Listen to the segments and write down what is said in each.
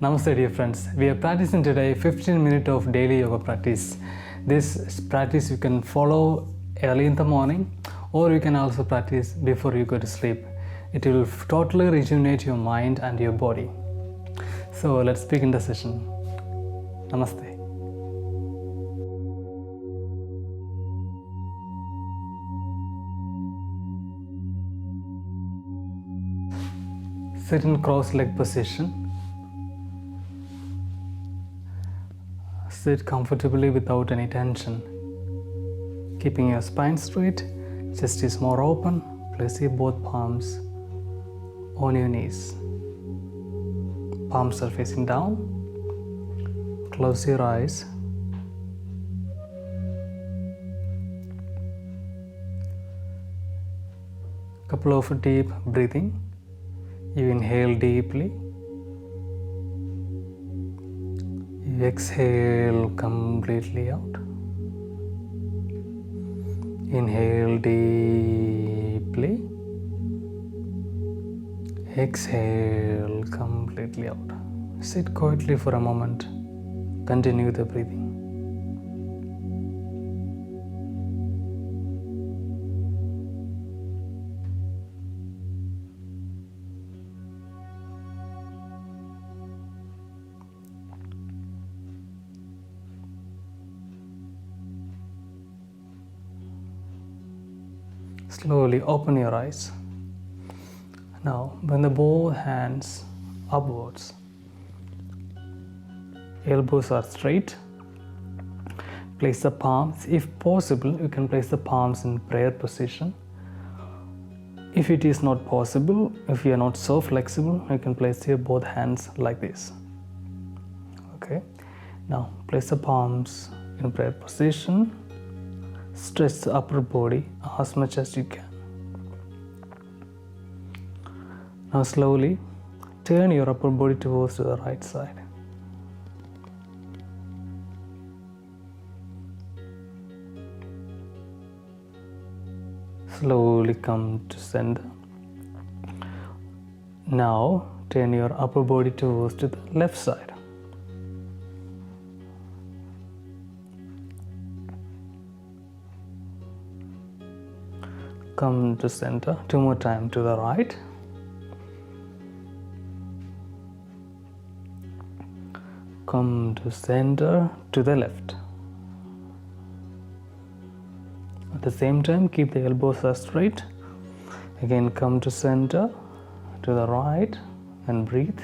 Namaste dear friends. We are practicing today 15 minutes of daily yoga practice. This practice you can follow early in the morning or you can also practice before you go to sleep. It will totally rejuvenate your mind and your body. So let's begin the session. Namaste. Sit in cross-leg position. Sit comfortably without any tension. Keeping your spine straight, chest is more open. Place your both palms on your knees. Palms are facing down. Close your eyes. Couple of deep breathing. You inhale deeply. You exhale completely out. Inhale deeply. Exhale completely out. Sit quietly for a moment. Continue the breathing. Slowly open your eyes. Now bring the both hands upwards. Elbows are straight. Place the palms. If possible, you can place the palms in prayer position. If it is not possible, if you are not so flexible, you can place your both hands like this. Okay. Now place the palms in prayer position. Stretch the upper body as much as you can. Now slowly turn your upper body towards the right side. Slowly come to center. Now turn your upper body towards to the left side. Come to center. Two more times to the right. Come to center to the left. At the same time, keep the elbows as straight. Again, come to center to the right and breathe.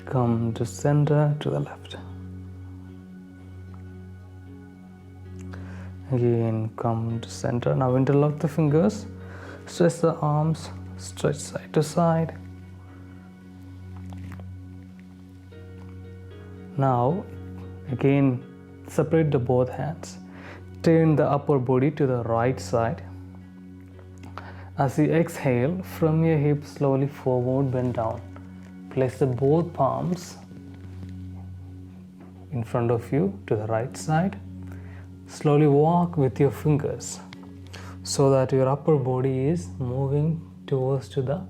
Come to center to the left. Again, come to center. Now interlock the fingers. Stretch the arms. Stretch side to side. Now, again, separate the both hands. Turn the upper body to the right side. As you exhale, from your hips slowly forward, bend down. Place the both palms in front of you to the right side. Slowly walk with your fingers so that your upper body is moving towards to the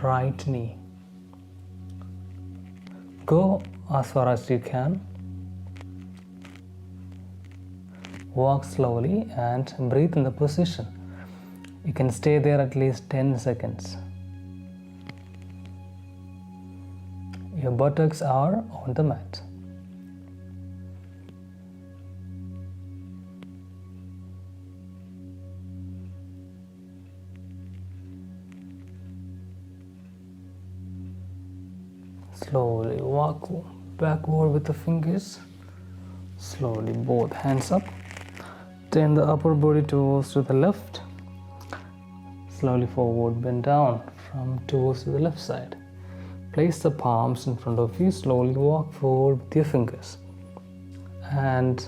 right knee. Go as far as you can. Walk slowly and breathe in the position. You can stay there at least 10 seconds. Your buttocks are on the mat. Slowly walk backward with the fingers. Slowly both hands up. Turn the upper body towards to the left. Slowly forward, bend down from towards to the left side. Place the palms in front of you. Slowly walk forward with your fingers. And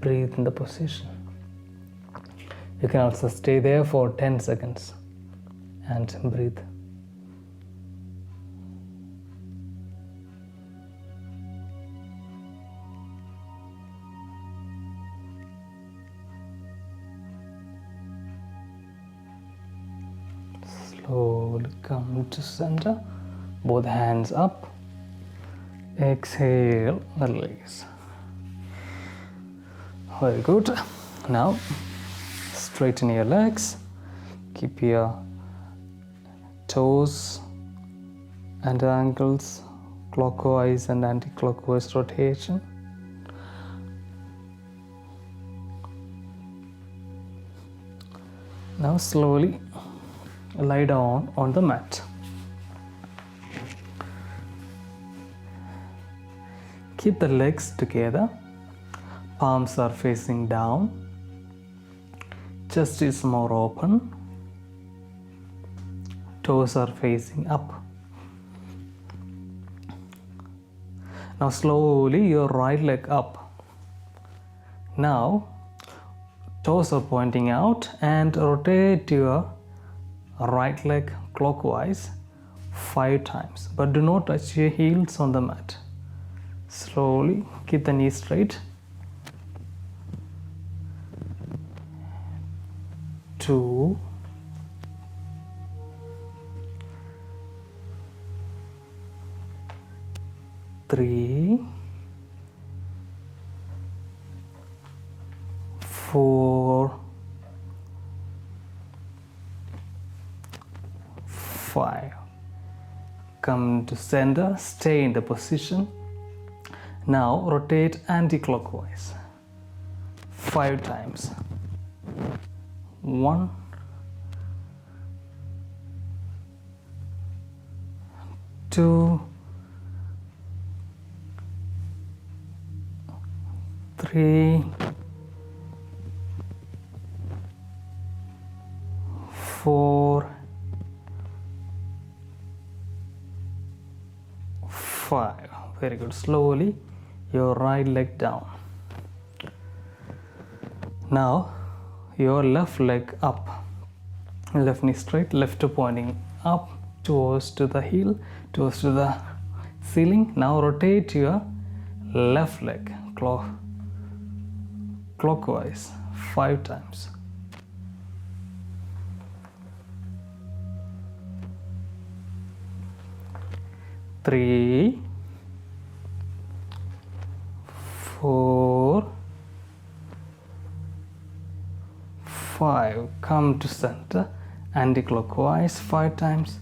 breathe in the position. You can also stay there for 10 seconds and breathe. Slowly come to center. Both hands up. Exhale, release. Very good. Now, straighten your legs. Keep your toes and ankles clockwise and anti-clockwise rotation. Now slowly lie down on the mat. Keep the legs together. Palms are facing down. Chest is more open. Toes are facing up. Now slowly your right leg up. Now toes are pointing out and rotate your right leg clockwise 5 times, but do not touch your heels on the mat. Slowly keep the knees straight. 2, 3, 4, 5. Come to center, stay in the position. Now rotate anti-clockwise 5 times. 1, 2, 3, 4, 5. Very good. Slowly your right leg down. Now your left leg up. Left knee straight, left toe pointing up towards to the heel, towards to the ceiling. Now rotate your left leg clockwise 5 times. 3, 4, 5. Come to center, anti-clockwise 5 times.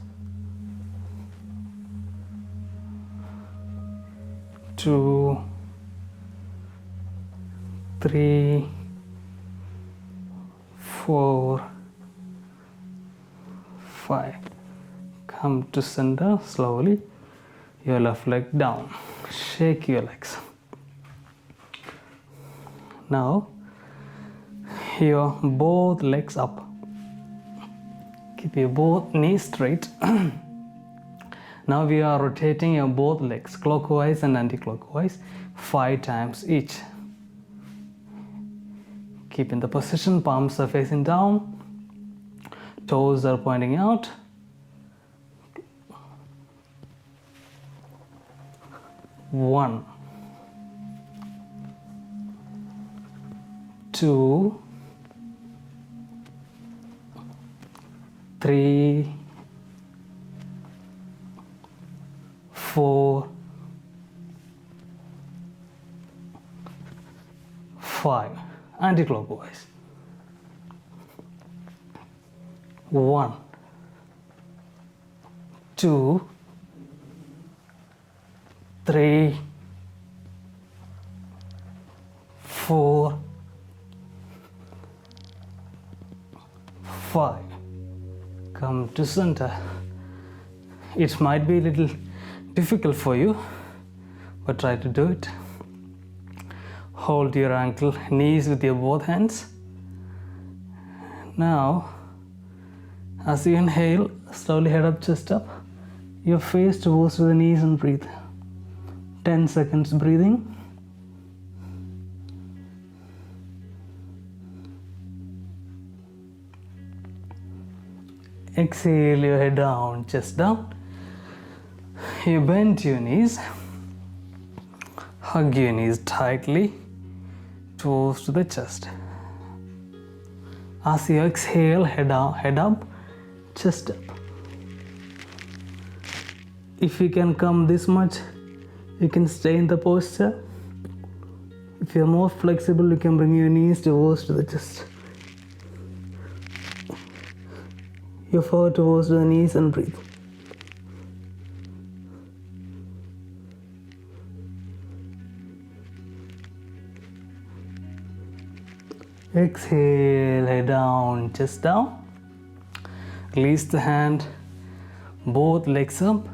2, 3, 4, 5. Come to center slowly. Your left leg down. Shake your legs. Now your both legs up. Keep your both knees straight. Now we are rotating your both legs clockwise and anti-clockwise 5 times each. Keep in the position, palms are facing down, toes are pointing out. 1, 2, 3, 4, 5. Anti-clockwise. 1, 2, 3, 4, 5. Come to center. It might be a little difficult for you, but try to do it. Hold your ankle, knees with your both hands. Now, as you inhale, slowly head up, chest up. Your face towards the knees and breathe. 10 seconds breathing. Exhale your head down, chest down. You bend your knees. Hug your knees tightly towards to the chest. As you exhale, head up, chest up. If you can come this much, you can stay in the posture. If you're more flexible, you can bring your knees towards the chest. Your forward towards the knees and breathe. Exhale, head down, chest down. Release the hand, both legs up.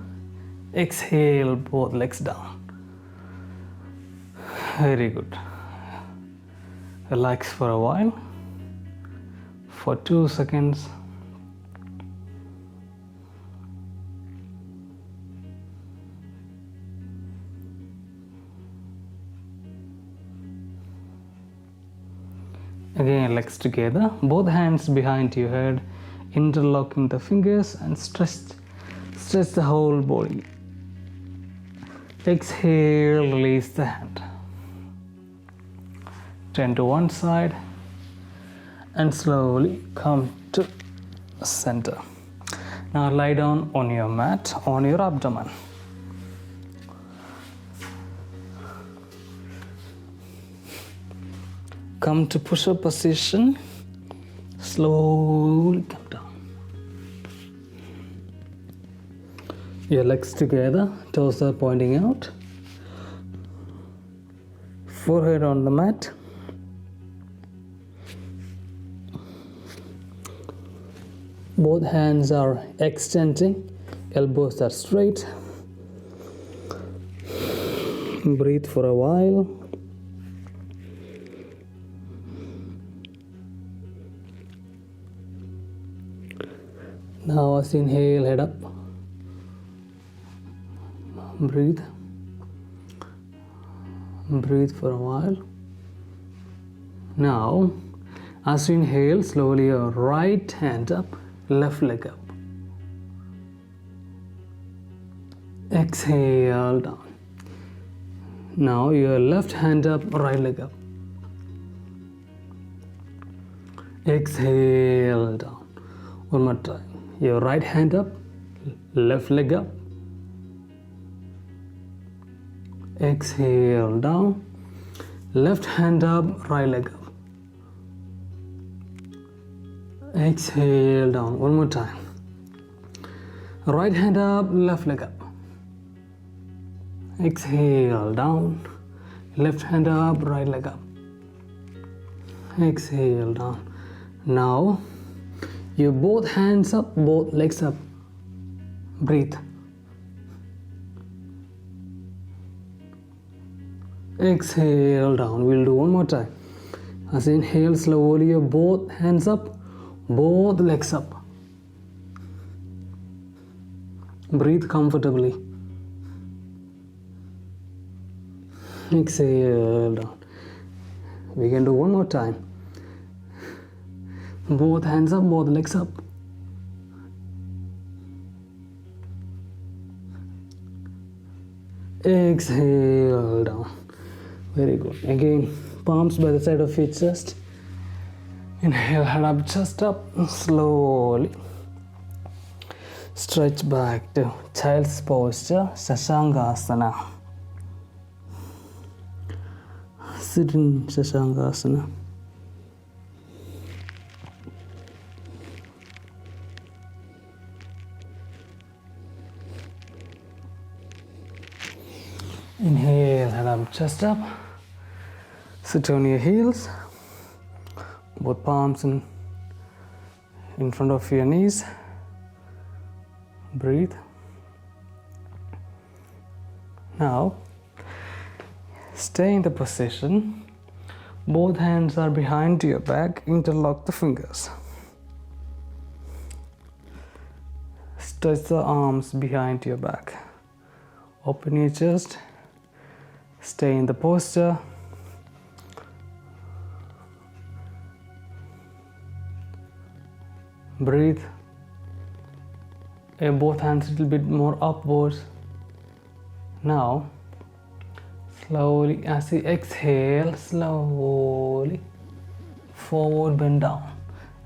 Exhale, both legs down. Very good. Relax for a while, for 2 seconds. Again, legs together, both hands behind your head, interlocking the fingers and stretch the whole body. Exhale, release the hand. Turn to one side and slowly come to center. Now lie down on your mat, on your abdomen. Come to push-up position. Slowly come down. Your legs together, toes are pointing out. Forehead on the mat. Both hands are extending, elbows are straight. Breathe for a while. Now as you inhale, head up. Breathe. Breathe for a while. Now, as you inhale, slowly your right hand up, left leg up. Exhale down. Now your left hand up, right leg up. Exhale down. One more time. Your right hand up, left leg up. Exhale down. Left hand up, right leg up. Exhale down. One more time. Right hand up, left leg up. Exhale down. Left hand up, right leg up. Exhale down. Now, you both hands up, both legs up. Breathe. Exhale down. We'll do one more time. As you inhale, slowly your both hands up, both legs up. Breathe comfortably. Exhale down. We can do one more time. Both hands up, both legs up. Exhale down. Very good. Again, palms by the side of your chest. Inhale, head up, chest up. Slowly stretch back to child's posture, Shashanka Asana. Sit in Shashanka Asana. Inhale, head up, chest up. Sit on your heels, both palms in front of your knees. Breathe. Now, stay in the position. Both hands are behind your back. Interlock the fingers. Stretch the arms behind your back. Open your chest. Stay in the posture. Breathe. Both hands a little bit more upwards. Now, slowly as you exhale, slowly forward bend down.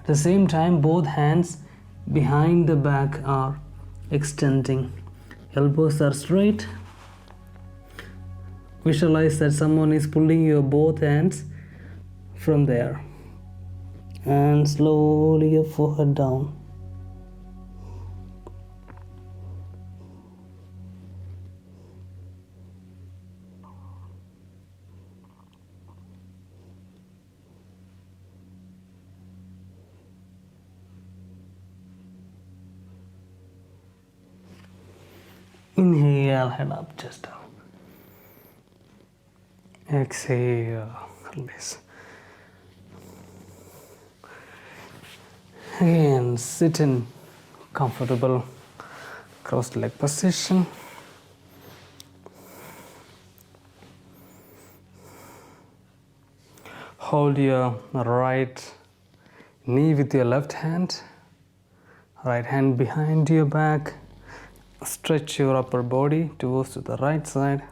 At the same time, both hands behind the back are extending. Elbows are straight. Visualize that someone is pulling your both hands from there. And slowly your forehead down. Inhale, head up, chest down. Exhale, release. Again, sit in comfortable crossed leg position. Hold your right knee with your left hand. Right hand behind your back. Stretch your upper body towards to the right side.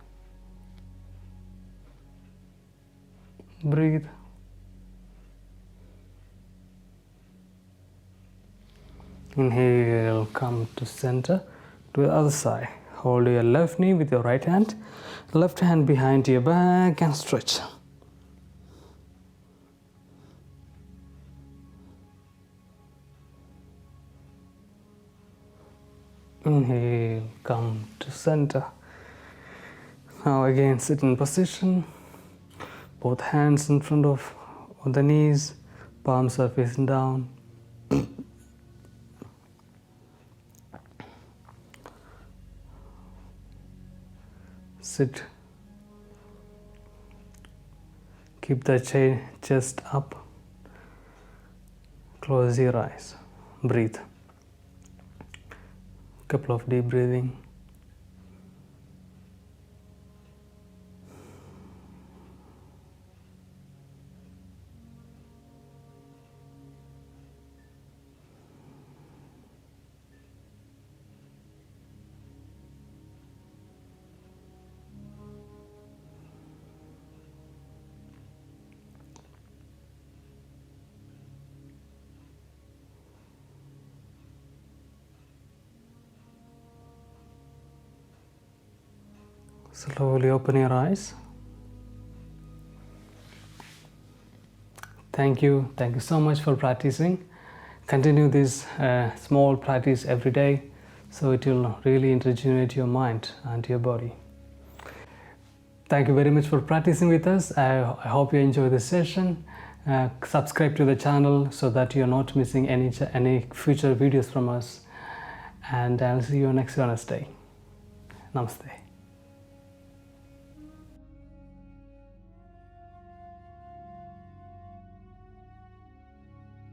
Breathe. Inhale, come to center, to the other side. Hold your left knee with your right hand. Left hand behind your back and stretch. Inhale, come to center. Now again sit in position. Both hands in front of the knees. Palms are facing down. Sit. Keep the chest up. Close your eyes. Breathe. Couple of deep breathing. Slowly open your eyes. Thank you so much for practicing. Continue this small practice every day, so it will really rejuvenate your mind and your body. Thank you very much for practicing with us. I hope you enjoy this session. Subscribe to the channel so that you're not missing any future videos from us. And I'll see you next Wednesday. Namaste.